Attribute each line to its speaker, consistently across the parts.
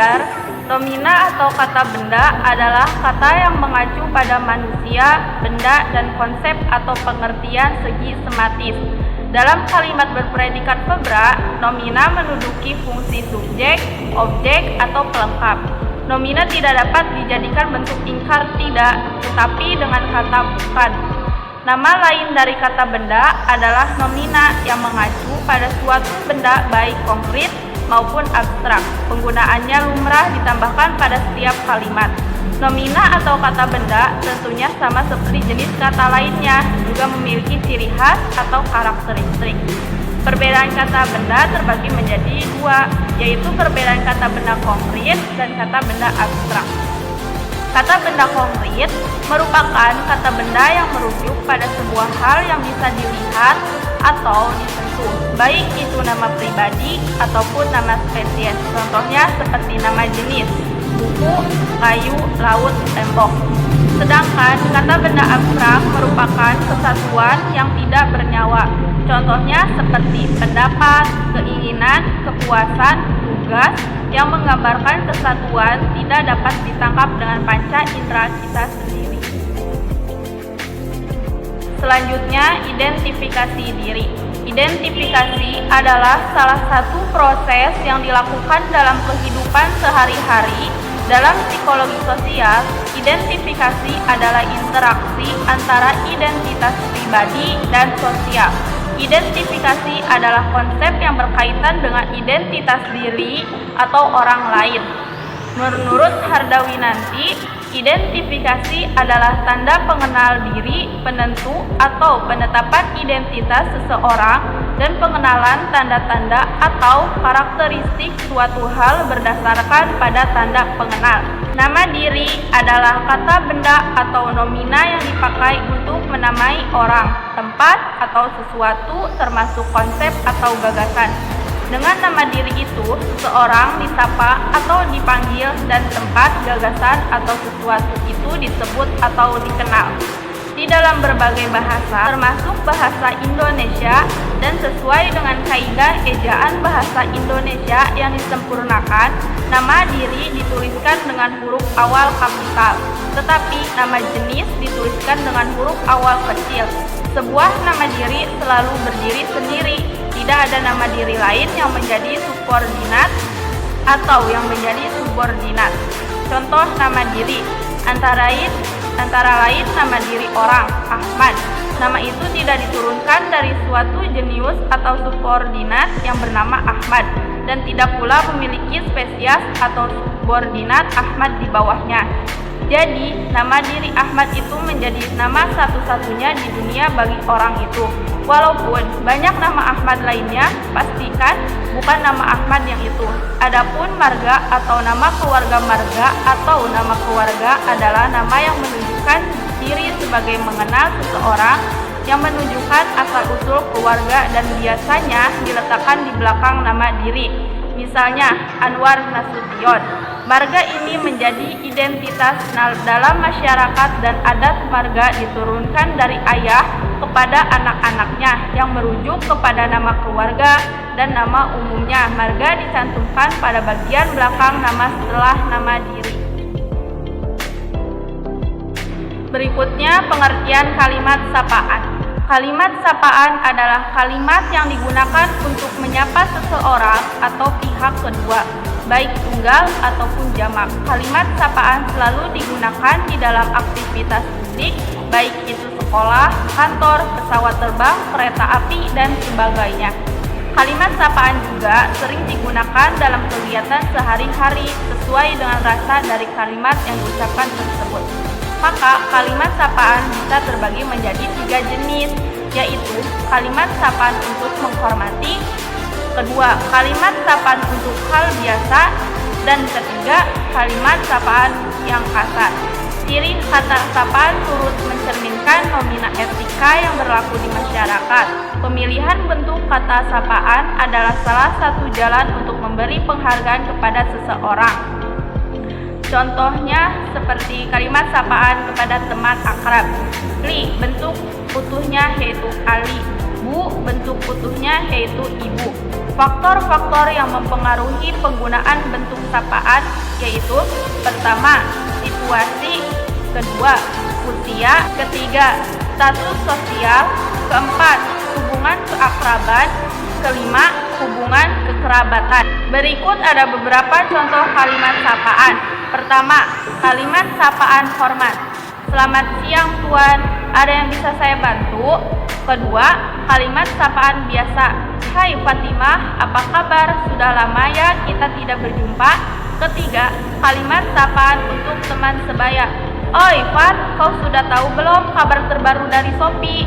Speaker 1: belajar, nomina atau kata benda adalah kata yang mengacu pada manusia, benda, dan konsep atau pengertian segi sematis. Dalam kalimat berpredikat verbra, nomina menduduki fungsi subjek, objek, atau pelengkap. Nomina tidak dapat dijadikan bentuk ingkar tidak, tetapi dengan kata bukan. Nama lain dari kata benda adalah nomina yang mengacu pada suatu benda baik konkret maupun abstrak. Penggunaannya lumrah ditambahkan pada setiap kalimat. Nomina atau kata benda tentunya sama seperti jenis kata lainnya, juga memiliki ciri khas atau karakteristik. Perbedaan kata benda terbagi menjadi dua, yaitu perbedaan kata benda konkret dan kata benda abstrak. Kata benda konkret merupakan kata benda yang merujuk pada sebuah hal yang bisa dilihat atau disentuh, baik itu nama pribadi ataupun nama spesies. Contohnya seperti nama jenis, buku, kayu, laut, tembok. Sedangkan kata benda abstrak merupakan kesatuan yang tidak bernyawa. Contohnya seperti pendapat, keinginan, kepuasan, tugas, yang menggambarkan kesatuan tidak dapat ditangkap dengan panca indera kita sendiri. Selanjutnya, identifikasi diri. Identifikasi adalah salah satu proses yang dilakukan dalam kehidupan sehari-hari. Dalam psikologi sosial, identifikasi adalah interaksi antara identitas pribadi dan sosial. Identifikasi adalah konsep yang berkaitan dengan identitas diri atau orang lain. Menurut Hardawinanti, identifikasi adalah tanda pengenal diri, penentu atau penetapan identitas seseorang dan pengenalan tanda-tanda atau karakteristik suatu hal berdasarkan pada tanda pengenal. Nama diri adalah kata benda atau nomina yang dipakai untuk menamai orang, tempat, atau sesuatu termasuk konsep atau gagasan. Dengan nama diri itu, seseorang disapa atau dipanggil dan tempat, gagasan, atau sesuatu itu disebut atau dikenal. Di dalam berbagai bahasa, termasuk bahasa Indonesia, dan sesuai dengan kaidah ejaan bahasa Indonesia yang disempurnakan, nama diri dituliskan dengan huruf awal kapital, tetapi nama jenis dituliskan dengan huruf awal kecil. Sebuah nama diri selalu berdiri sendiri, tidak ada nama diri lain yang menjadi subordinat atau yang menjadi subordinat. Contoh nama diri antara lain nama diri orang, Ahmad. Nama itu tidak diturunkan dari suatu jenius atau subordinat yang bernama Ahmad dan tidak pula memiliki spesies atau subordinat Ahmad di bawahnya. Jadi, nama diri Ahmad itu menjadi nama satu-satunya di dunia bagi orang itu. Walaupun banyak nama Ahmad lainnya, pastikan bukan nama Ahmad yang itu. Adapun marga atau nama keluarga marga atau nama keluarga adalah nama yang menunjukkan diri sebagai mengenal seseorang, yang menunjukkan asal-usul keluarga dan biasanya diletakkan di belakang nama diri. Misalnya, Anwar Nasution. Marga ini menjadi identitas dalam masyarakat dan adat marga diturunkan dari ayah kepada anak-anaknya yang merujuk kepada nama keluarga dan nama umumnya. Marga dicantumkan pada bagian belakang nama setelah nama diri. Berikutnya pengertian kalimat sapaan. Kalimat sapaan adalah kalimat yang digunakan untuk menyapa seseorang atau pihak kedua, baik tunggal ataupun jamak. Kalimat sapaan selalu digunakan di dalam aktivitas publik, baik itu sekolah, kantor, pesawat terbang, kereta api, dan sebagainya. Kalimat sapaan juga sering digunakan dalam kegiatan sehari-hari sesuai dengan rasa dari kalimat yang diucapkan tersebut. Maka kalimat sapaan bisa terbagi menjadi 3 jenis, yaitu kalimat sapaan untuk menghormati, kedua kalimat sapaan untuk hal biasa, dan ketiga kalimat sapaan yang kasar. Ciri kata sapaan turut mencerminkan nomina etika yang berlaku di masyarakat. Pemilihan bentuk kata sapaan adalah salah satu jalan untuk memberi penghargaan kepada seseorang. Contohnya seperti kalimat sapaan kepada teman akrab. Li, bentuk utuhnya yaitu Ali. Bu, bentuk utuhnya yaitu ibu. Faktor-faktor yang mempengaruhi penggunaan bentuk sapaan yaitu: pertama, situasi; kedua, usia; ketiga, status sosial; keempat, hubungan keakraban; kelima, hubungan kekerabatan. Berikut ada beberapa contoh kalimat sapaan. Pertama, kalimat sapaan hormat. Selamat siang Tuan, ada yang bisa saya bantu? Kedua, kalimat sapaan biasa. Hai Fatimah, apa kabar? Sudah lama ya kita tidak berjumpa. Ketiga, kalimat sapaan untuk teman sebaya. Oi Fat, kau sudah tahu belum kabar terbaru dari Shopee?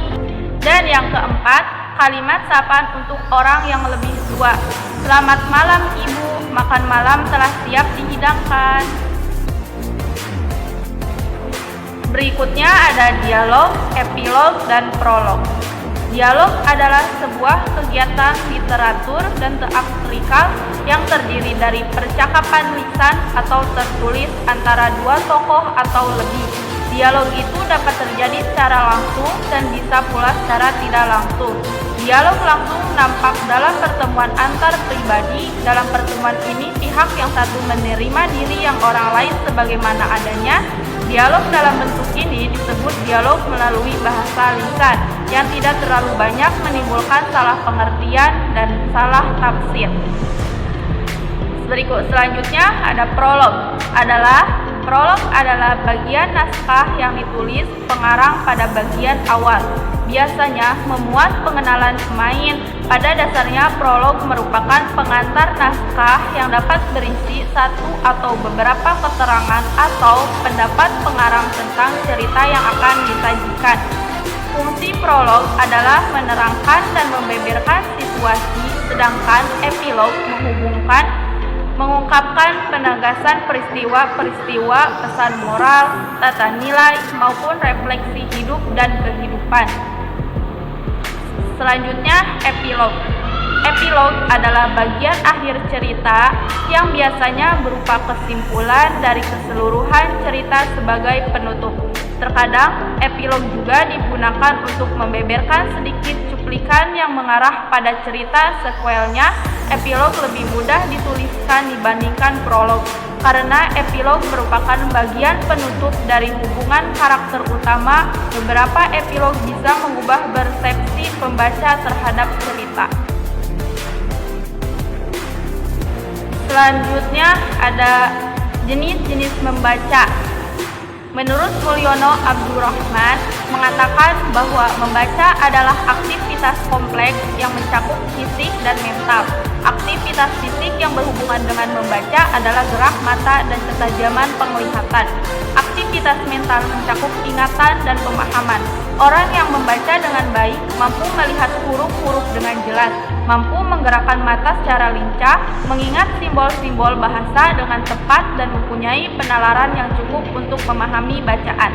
Speaker 1: Dan yang keempat, kalimat sapaan untuk orang yang lebih tua. Selamat malam Ibu, makan malam telah siap dihidangkan. Berikutnya ada dialog, epilog, dan prolog. Dialog adalah sebuah kegiatan literatur dan teatrikal yang terdiri dari percakapan lisan atau tertulis antara dua tokoh atau lebih. Dialog itu dapat terjadi secara langsung dan bisa pula secara tidak langsung. Dialog langsung nampak dalam pertemuan antar pribadi. Dalam pertemuan ini, pihak yang satu menerima diri yang orang lain sebagaimana adanya. Dialog dalam bentuk ini disebut dialog melalui bahasa lisan, yang tidak terlalu banyak menimbulkan salah pengertian dan salah tafsir. Berikut selanjutnya ada prolog. Prolog adalah bagian naskah yang ditulis pengarang pada bagian awal. Biasanya memuat pengenalan pemain. Pada dasarnya, prolog merupakan pengantar naskah yang dapat berisi satu atau beberapa keterangan atau pendapat pengarang tentang cerita yang akan disajikan. Fungsi prolog adalah menerangkan dan membeberkan situasi, sedangkan epilog mengungkapkan penegasan peristiwa-peristiwa, pesan moral, tata nilai, maupun refleksi hidup dan kehidupan. Selanjutnya, epilog. Epilog adalah bagian akhir cerita yang biasanya berupa kesimpulan dari keseluruhan cerita sebagai penutup. Terkadang, epilog juga digunakan untuk membeberkan sedikit cuplikan yang mengarah pada cerita sequelnya. Epilog lebih mudah dituliskan dibandingkan prolog, karena epilog merupakan bagian penutup dari hubungan karakter utama. Beberapa epilog bisa mengubah persepsi pembaca terhadap cerita. Selanjutnya ada jenis-jenis membaca. Menurut Mulyono Abdurrahman mengatakan bahwa membaca adalah aktivitas kompleks yang mencakup fisik dan mental. Aktivitas fisik yang berhubungan dengan membaca adalah gerak mata dan ketajaman penglihatan. Aktivitas mental mencakup ingatan dan pemahaman. Orang yang membaca dengan baik mampu melihat huruf-huruf dengan jelas, mampu menggerakkan mata secara lincah, mengingat simbol-simbol bahasa dengan tepat, dan mempunyai penalaran yang cukup untuk memahami bacaan.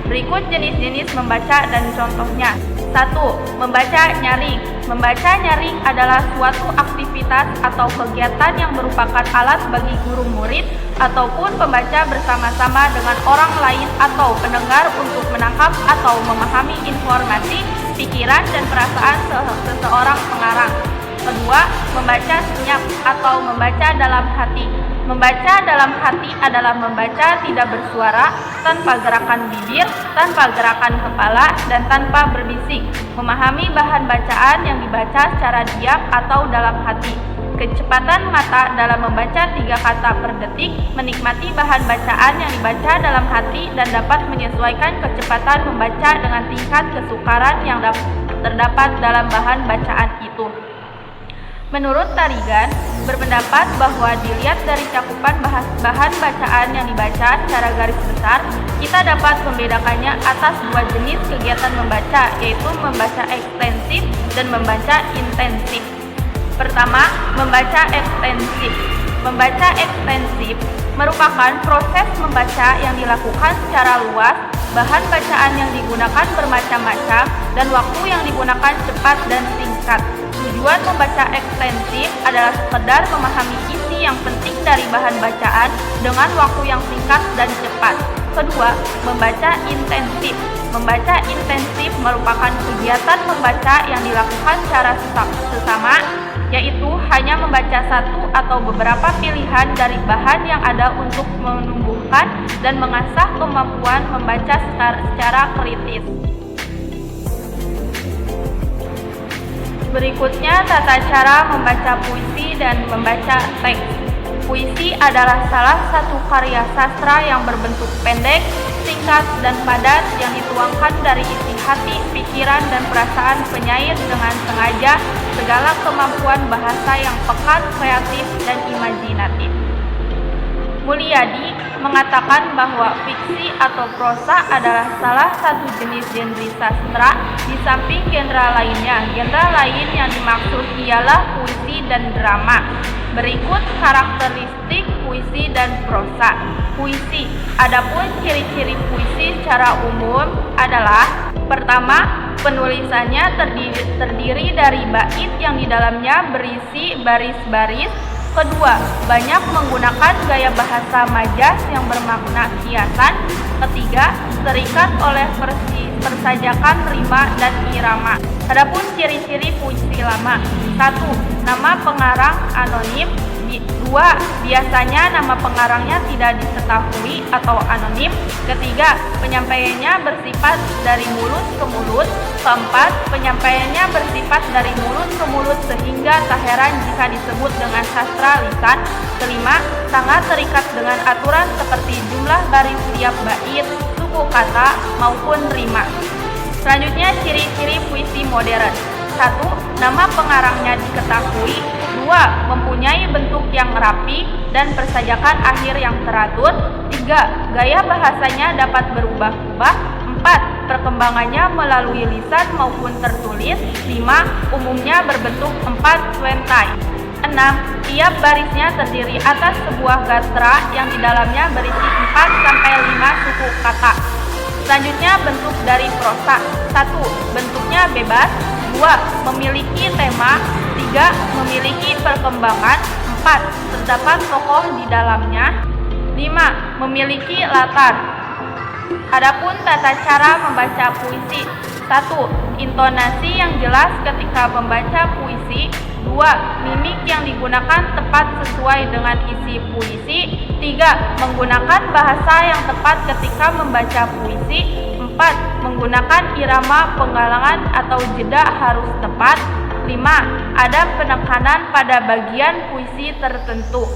Speaker 1: Berikut jenis-jenis membaca dan contohnya. 1. Membaca nyaring. Membaca nyaring adalah suatu aktivitas atau kegiatan yang merupakan alat bagi guru murid ataupun pembaca bersama-sama dengan orang lain atau pendengar untuk menangkap atau memahami informasi, pikiran, dan perasaan seseorang pengarang. Kedua, membaca senyap atau membaca dalam hati. Membaca dalam hati adalah membaca tidak bersuara, tanpa gerakan bibir, tanpa gerakan kepala, dan tanpa berbisik. Memahami bahan bacaan yang dibaca secara diam atau dalam hati. Kecepatan mata dalam membaca 3 kata per detik, menikmati bahan bacaan yang dibaca dalam hati, dan dapat menyesuaikan kecepatan membaca dengan tingkat kesukaran yang terdapat dalam bahan bacaan itu. Menurut Tarigan, berpendapat bahwa dilihat dari cakupan bahan bacaan yang dibaca secara garis besar, kita dapat membedakannya atas 2 jenis kegiatan membaca, yaitu membaca ekstensif dan membaca intensif. Pertama, membaca ekstensif. Membaca ekstensif merupakan proses membaca yang dilakukan secara luas, bahan bacaan yang digunakan bermacam-macam, dan waktu yang digunakan cepat dan singkat. Tujuan membaca ekstensif adalah sekedar memahami isi yang penting dari bahan bacaan dengan waktu yang singkat dan cepat. Kedua, membaca intensif. Membaca intensif merupakan kegiatan membaca yang dilakukan secara sesama yaitu hanya membaca satu atau beberapa pilihan dari bahan yang ada untuk menumbuhkan dan mengasah kemampuan membaca secara kritis. Berikutnya, tata cara membaca puisi dan membaca teks. Puisi adalah salah satu karya sastra yang berbentuk pendek, singkat, dan padat yang dituangkan dari isi hati, pikiran, dan perasaan penyair dengan sengaja segala kemampuan bahasa yang pekat, kreatif, dan imajinatif. Mulyadi mengatakan bahwa fiksi atau prosa adalah salah satu jenis genre sastra di samping genre lainnya. Genre lain yang dimaksud ialah puisi dan drama. Berikut karakteristik puisi dan prosa. Puisi. Adapun ciri-ciri puisi secara umum adalah: pertama, penulisannya terdiri dari bait yang di dalamnya berisi baris-baris. Kedua, banyak menggunakan gaya bahasa majas yang bermakna kiasan. Ketiga, terikat oleh persajakan rima dan irama. Adapun ciri-ciri puisi lama: 1. Nama pengarang anonim. 2. Biasanya nama pengarangnya tidak diketahui atau anonim. Ketiga, penyampaiannya bersifat dari mulut ke mulut. Keempat, penyampaiannya bersifat dari mulut ke mulut sehingga tak heran jika disebut dengan sastra lisan. Kelima, sangat terikat dengan aturan seperti jumlah baris tiap bait, suku kata, maupun rima. Selanjutnya, ciri-ciri puisi modern. 1. Nama pengarangnya diketahui. 2. Mempunyai bentuk yang rapi dan persajakan akhir yang teratur. 3. Gaya bahasanya dapat berubah-ubah. 4. Perkembangannya melalui lisan maupun tertulis. 5. Umumnya berbentuk 4 swentai. 6. Tiap barisnya terdiri atas sebuah gatra yang di dalamnya berisi 4-5 suku kata. Selanjutnya, bentuk dari prosa. 1. Bentuknya bebas. 2. Memiliki tema. 3. Memiliki perkembangan. 4. Terdapat tokoh di dalamnya. 5. Memiliki latar. Adapun tata cara membaca puisi. 1. Intonasi yang jelas ketika membaca puisi. 2. Mimik yang digunakan tepat sesuai dengan isi puisi. 3. Menggunakan bahasa yang tepat ketika membaca puisi. 4. Menggunakan irama penggalangan atau jeda harus tepat. 5. Ada penekanan pada bagian puisi tertentu.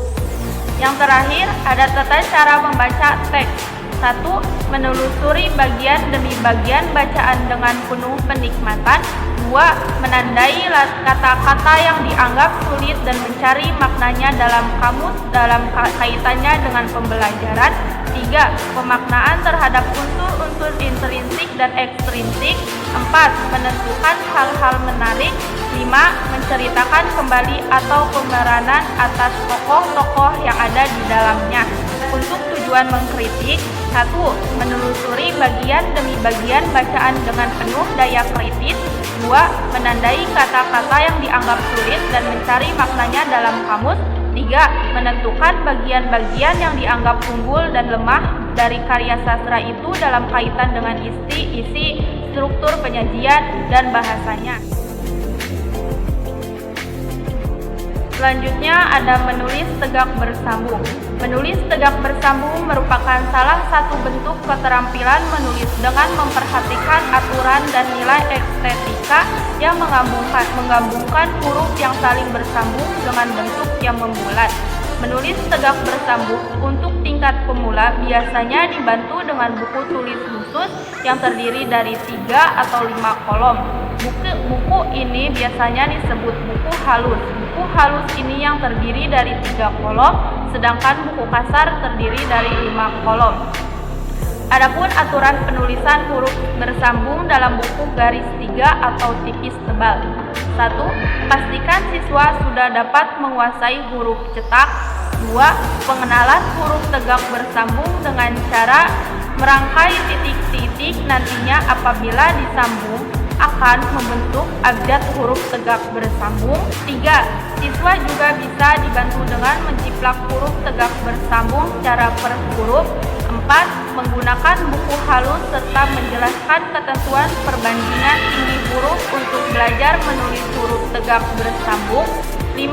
Speaker 1: Yang terakhir, ada tata cara membaca teks. 1. Menelusuri bagian demi bagian bacaan dengan penuh penikmatan. 2. Menandai kata-kata yang dianggap sulit dan mencari maknanya dalam kamus dalam kaitannya dengan pembelajaran. 3. Pemaknaan terhadap unsur-unsur intrinsik dan ekstrinsik. 4. Menentukan hal-hal menarik. 5. Menceritakan kembali atau pemeranan atas tokoh-tokoh yang ada di dalamnya. Untuk tujuan mengkritik: 1. Menelusuri bagian demi bagian bacaan dengan penuh daya kritis. 2. Menandai kata-kata yang dianggap sulit dan mencari maknanya dalam kamus. 3. Menentukan bagian-bagian yang dianggap unggul dan lemah dari karya sastra itu dalam kaitan dengan isi, struktur penyajian, dan bahasanya. Selanjutnya ada menulis tegak bersambung. Menulis tegak bersambung merupakan salah satu bentuk keterampilan menulis dengan memperhatikan aturan dan nilai estetika yang menggabungkan huruf yang saling bersambung dengan bentuk yang membulat. Menulis tegak bersambung untuk tingkat pemula biasanya dibantu dengan buku tulis khusus yang terdiri dari 3 atau 5 kolom. Buku ini biasanya disebut buku halus. Buku halus ini yang terdiri dari 3 kolom, sedangkan buku kasar terdiri dari 5 kolom. Adapun aturan penulisan huruf bersambung dalam buku garis 3 atau tipis tebal. 1. Pastikan siswa sudah dapat menguasai huruf cetak. 2. Pengenalan huruf tegak bersambung dengan cara merangkai titik-titik nantinya apabila disambung akan membentuk abjad huruf tegak bersambung. 3. Siswa juga bisa dibantu dengan menjiplak huruf tegak bersambung secara per huruf. 4. Menggunakan buku halus serta menjelaskan ketentuan perbandingan tinggi huruf untuk belajar menulis huruf tegak bersambung. 5.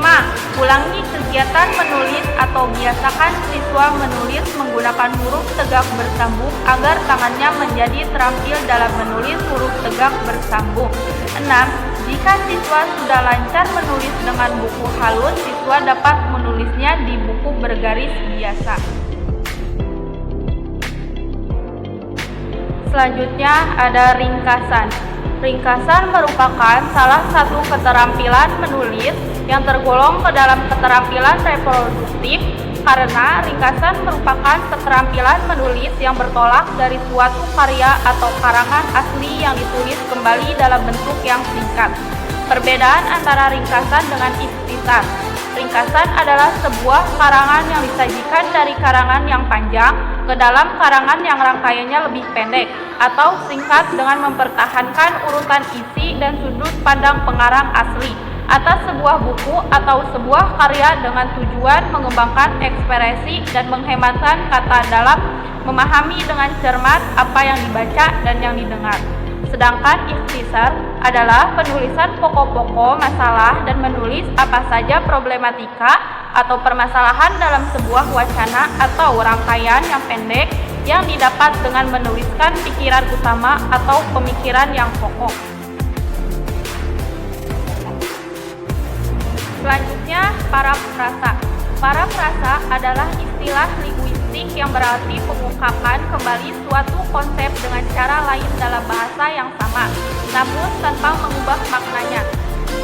Speaker 1: Ulangi kegiatan menulis atau biasakan siswa menulis menggunakan huruf tegak bersambung agar tangannya menjadi terampil dalam menulis huruf tegak bersambung. 6. Jika siswa sudah lancar menulis dengan buku halus, siswa dapat menulisnya di buku bergaris biasa. Selanjutnya ada ringkasan. Ringkasan merupakan salah satu keterampilan menulis yang tergolong ke dalam keterampilan reproduktif karena ringkasan merupakan keterampilan menulis yang bertolak dari suatu karya atau karangan asli yang ditulis kembali dalam bentuk yang singkat. Perbedaan antara ringkasan dengan ikhtisar. Ringkasan adalah sebuah karangan yang disajikan dari karangan yang panjang ke dalam karangan yang rangkaiannya lebih pendek atau singkat dengan mempertahankan urutan isi dan sudut pandang pengarang asli atas sebuah buku atau sebuah karya dengan tujuan mengembangkan ekspresi dan menghematkan kata dalam memahami dengan cermat apa yang dibaca dan yang didengar. Sedangkan ikhtisar adalah penulisan pokok-pokok masalah dan menulis apa saja problematika atau permasalahan dalam sebuah wacana atau rangkaian yang pendek yang didapat dengan menuliskan pikiran utama atau pemikiran yang pokok. Selanjutnya, parafrasa. Parafrasa adalah istilah linguistik yang berarti pengungkapan kembali suatu konsep dengan cara lain dalam bahasa yang sama, namun tanpa mengubah maknanya.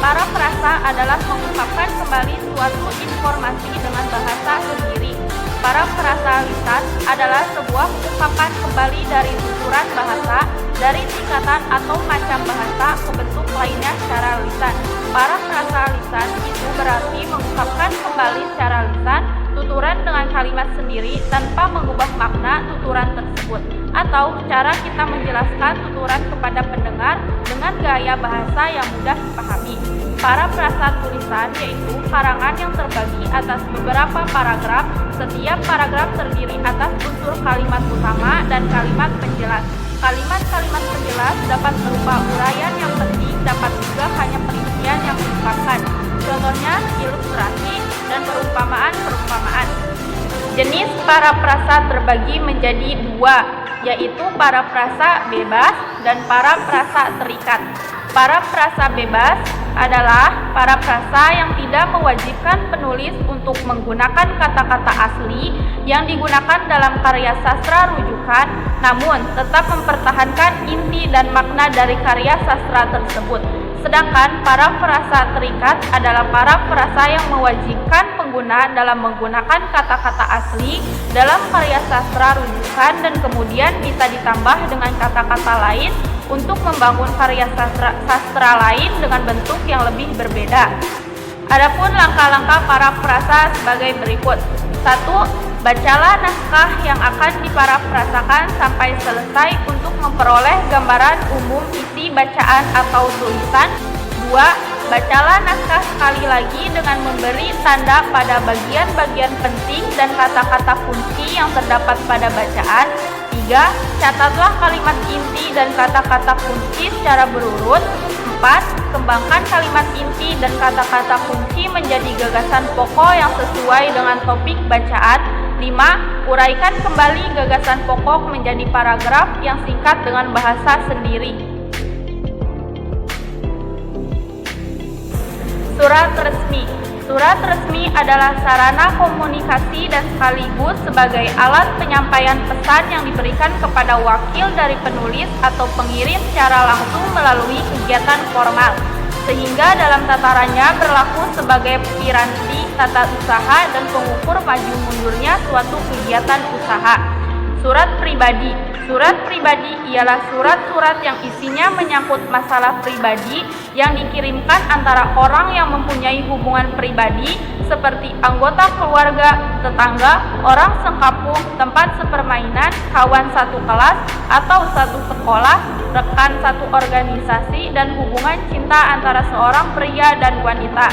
Speaker 1: Parafrasa adalah mengungkapkan kembali suatu informasi dengan bahasa sendiri. Parafrasa lisan adalah sebuah ungkapan kembali dari tuturan bahasa, dari tingkatan atau macam bahasa ke bentuk lainnya secara lisan. Parafrasa lisan itu berarti mengungkapkan kembali secara lisan tuturan dengan kalimat sendiri tanpa mengubah makna tuturan tersebut, atau cara kita menjelaskan tuturan kepada pendengar dengan gaya bahasa yang mudah dipahami. Parafrasa tulisan yaitu karangan yang terbagi atas beberapa paragraf. Setiap paragraf terdiri atas unsur kalimat utama dan kalimat penjelas. Kalimat-kalimat penjelas dapat berupa uraian yang penting, dapat juga hanya perincian yang diungkapkan. Contohnya ilustrasi dan perumpamaan-perumpamaan. Jenis parafrasa terbagi menjadi dua, yaitu parafrasa bebas dan parafrasa terikat. Parafrasa bebas adalah parafrasa yang tidak mewajibkan penulis untuk menggunakan kata-kata asli yang digunakan dalam karya sastra rujukan, namun tetap mempertahankan inti dan makna dari karya sastra tersebut. Sedangkan parafrasa terikat adalah parafrasa yang mewajibkan pengguna dalam menggunakan kata-kata asli dalam karya sastra rujukan dan kemudian bisa ditambah dengan kata-kata lain untuk membangun karya sastra lain dengan bentuk yang lebih berbeda. Adapun langkah-langkah parafrasa sebagai berikut. 1. Bacalah naskah yang akan diparafrasakan sampai selesai untuk memperoleh gambaran umum isi bacaan atau tulisan. 2. Bacalah naskah sekali lagi dengan memberi tanda pada bagian-bagian penting dan kata-kata kunci yang terdapat pada bacaan. 3. Catatlah kalimat inti dan kata-kata kunci secara berurut. 4. Kembangkan kalimat inti dan kata-kata kunci menjadi gagasan pokok yang sesuai dengan topik bacaan. 5. Uraikan kembali gagasan pokok menjadi paragraf yang singkat dengan bahasa sendiri. Surat resmi. Surat resmi adalah sarana komunikasi dan sekaligus sebagai alat penyampaian pesan yang diberikan kepada wakil dari penulis atau pengirim secara langsung melalui kegiatan formal, sehingga dalam tatarannya berlaku sebagai piranti tata usaha dan pengukur maju mundurnya suatu kegiatan usaha. Surat pribadi. Surat pribadi ialah surat-surat yang isinya menyangkut masalah pribadi yang dikirimkan antara orang yang mempunyai hubungan pribadi seperti anggota keluarga, tetangga, orang sekampung, tempat sepermainan, kawan satu kelas atau satu sekolah, rekan satu organisasi, dan hubungan cinta antara seorang pria dan wanita.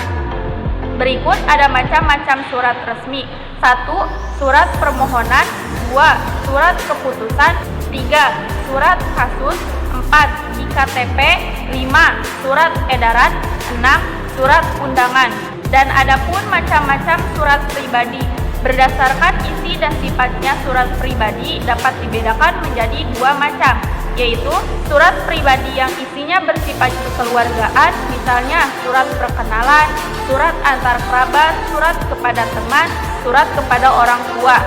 Speaker 1: Berikut ada macam-macam surat resmi. 1. Surat permohonan. 2. Surat keputusan. 3. Surat kasus. 4. IKTP. 5. Surat edaran. 6. Surat undangan. Dan adapun macam-macam surat pribadi. Berdasarkan isi dan sifatnya, surat pribadi dapat dibedakan menjadi dua macam, yaitu surat pribadi yang isinya bersifat kekeluargaan, misalnya surat perkenalan, surat antar kerabat, surat kepada teman, surat kepada orang tua,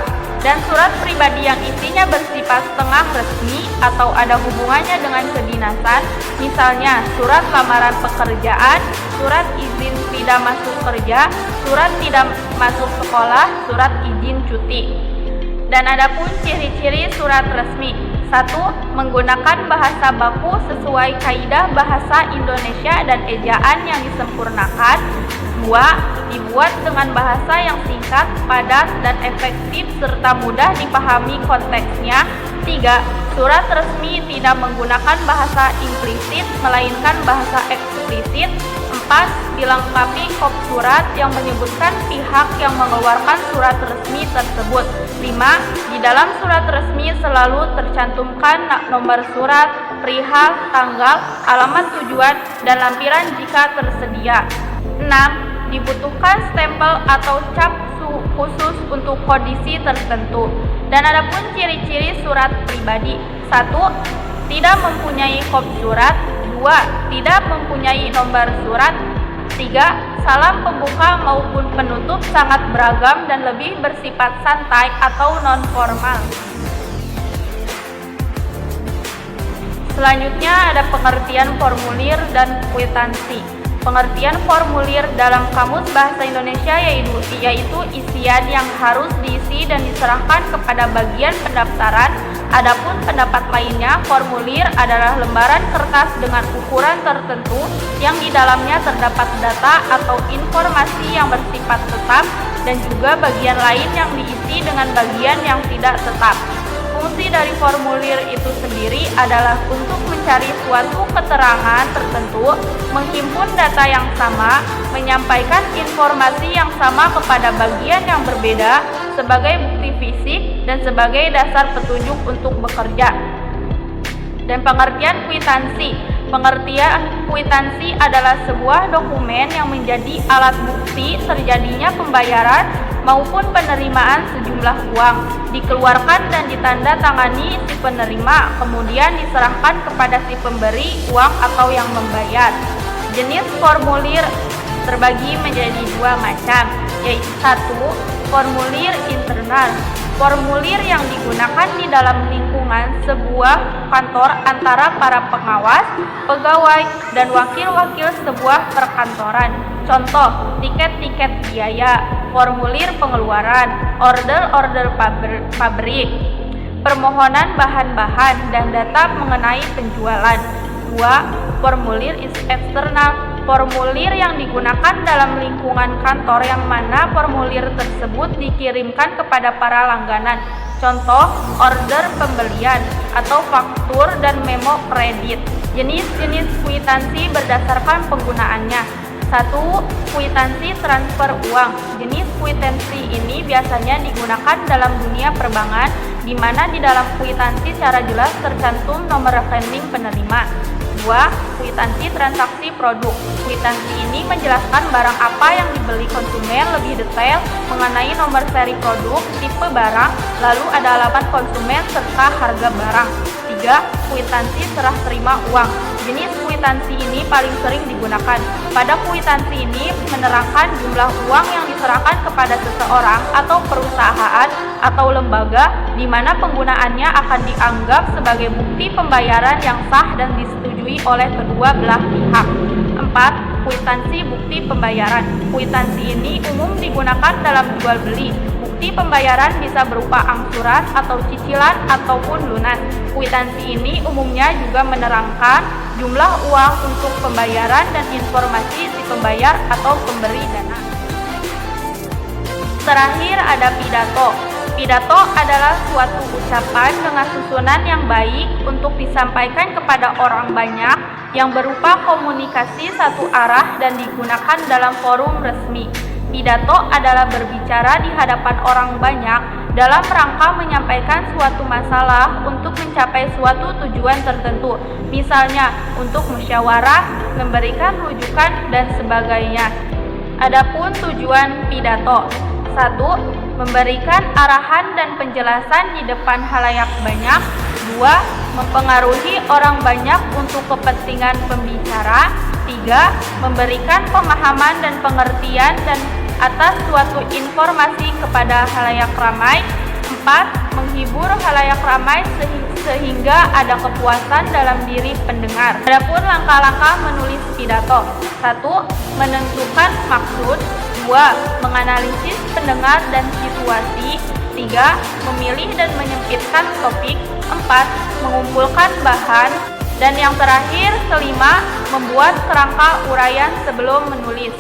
Speaker 1: dan surat pribadi yang isinya bersifat setengah resmi atau ada hubungannya dengan kedinasan, misalnya surat lamaran pekerjaan, surat izin tidak masuk kerja, surat tidak masuk sekolah, surat izin cuti. Dan adapun ciri-ciri surat resmi. 1. Menggunakan bahasa baku sesuai kaidah bahasa Indonesia dan ejaan yang disempurnakan. 2. Dibuat dengan bahasa yang singkat, padat, dan efektif serta mudah dipahami konteksnya. 3. Surat resmi tidak menggunakan bahasa implisit melainkan bahasa eksplisit. 4. Dilengkapi kop surat yang menyebutkan pihak yang mengeluarkan surat resmi tersebut. 5. Di dalam surat resmi selalu tercantumkan nomor surat, perihal, tanggal, alamat tujuan, dan lampiran jika tersedia. 6. Dibutuhkan stempel atau cap khusus untuk kondisi tertentu. Dan adapun ciri-ciri surat pribadi. 1. Tidak mempunyai kop surat. 2. Tidak mempunyai nomor surat. 3. Salam pembuka maupun penutup sangat beragam dan lebih bersifat santai atau non-formal. Selanjutnya ada pengertian formulir dan kwitansi. Pengertian formulir dalam Kamus Bahasa Indonesia yaitu isian yang harus diisi dan diserahkan kepada bagian pendaftaran. Adapun pendapat lainnya, formulir adalah lembaran kertas dengan ukuran tertentu yang di dalamnya terdapat data atau informasi yang bersifat tetap dan juga bagian lain yang diisi dengan bagian yang tidak tetap. Fungsi dari formulir itu sendiri adalah untuk mencari suatu keterangan tertentu, menghimpun data yang sama, menyampaikan informasi yang sama kepada bagian yang berbeda sebagai bukti fisik dan sebagai dasar petunjuk untuk bekerja. Dan pengertian kwitansi. Pengertian kwitansi adalah sebuah dokumen yang menjadi alat bukti terjadinya pembayaran maupun penerimaan sejumlah uang, dikeluarkan dan ditanda tangani si penerima, kemudian diserahkan kepada si pemberi uang atau yang membayar. Jenis formulir terbagi menjadi dua macam, yaitu 1. Formulir internal. Formulir yang digunakan di dalam lingkungan sebuah kantor antara para pengawas, pegawai, dan wakil-wakil sebuah perkantoran. Contoh, tiket-tiket biaya, formulir pengeluaran, order-order pabrik, permohonan bahan-bahan, dan data mengenai penjualan. 2. Formulir eksternal. Formulir yang digunakan dalam lingkungan kantor yang mana formulir tersebut dikirimkan kepada para langganan. Contoh, order pembelian atau faktur dan memo kredit. Jenis-jenis kwitansi berdasarkan penggunaannya. 1. Kwitansi transfer uang. Jenis kwitansi ini biasanya digunakan dalam dunia perbankan, di mana di dalam kwitansi secara jelas tercantum nomor rekening penerima. 2. Kwitansi transaksi produk. Kwitansi ini menjelaskan barang apa yang dibeli konsumen lebih detail mengenai nomor seri produk, tipe barang, lalu ada alamat konsumen serta harga barang. 3. Kwitansi serah terima uang. Jenis kwitansi ini paling sering digunakan. Pada kwitansi ini menerangkan jumlah uang yang diserahkan kepada seseorang atau perusahaan atau lembaga di mana penggunaannya akan dianggap sebagai bukti pembayaran yang sah dan disetujui oleh kedua belah pihak. 4. Kwitansi bukti pembayaran. Kwitansi ini umum digunakan dalam jual beli. Bukti pembayaran bisa berupa angsuran atau cicilan ataupun lunas. Kwitansi ini umumnya juga menerangkan jumlah uang untuk pembayaran dan informasi si pembayar atau pemberi dana. Terakhir ada pidato. Pidato adalah suatu ucapan dengan susunan yang baik untuk disampaikan kepada orang banyak yang berupa komunikasi satu arah dan digunakan dalam forum resmi. Pidato adalah berbicara di hadapan orang banyak dalam rangka menyampaikan suatu masalah untuk mencapai suatu tujuan tertentu, misalnya untuk musyawarah, memberikan rujukan, dan sebagainya. Adapun tujuan pidato: 1. Memberikan arahan dan penjelasan di depan halayak banyak. 2. Mempengaruhi orang banyak untuk kepentingan pembicara. 3. Memberikan pemahaman dan pengertian dan atas suatu informasi kepada halayak ramai. 4. Menghibur halayak ramai sehingga ada kepuasan dalam diri pendengar. Adapun langkah-langkah menulis pidato: 1. Menentukan maksud. 2. Menganalisis pendengar dan situasi. 3. Memilih dan menyempitkan topik. 4. Mengumpulkan bahan. Dan yang terakhir, kelima, membuat kerangka uraian sebelum menulis.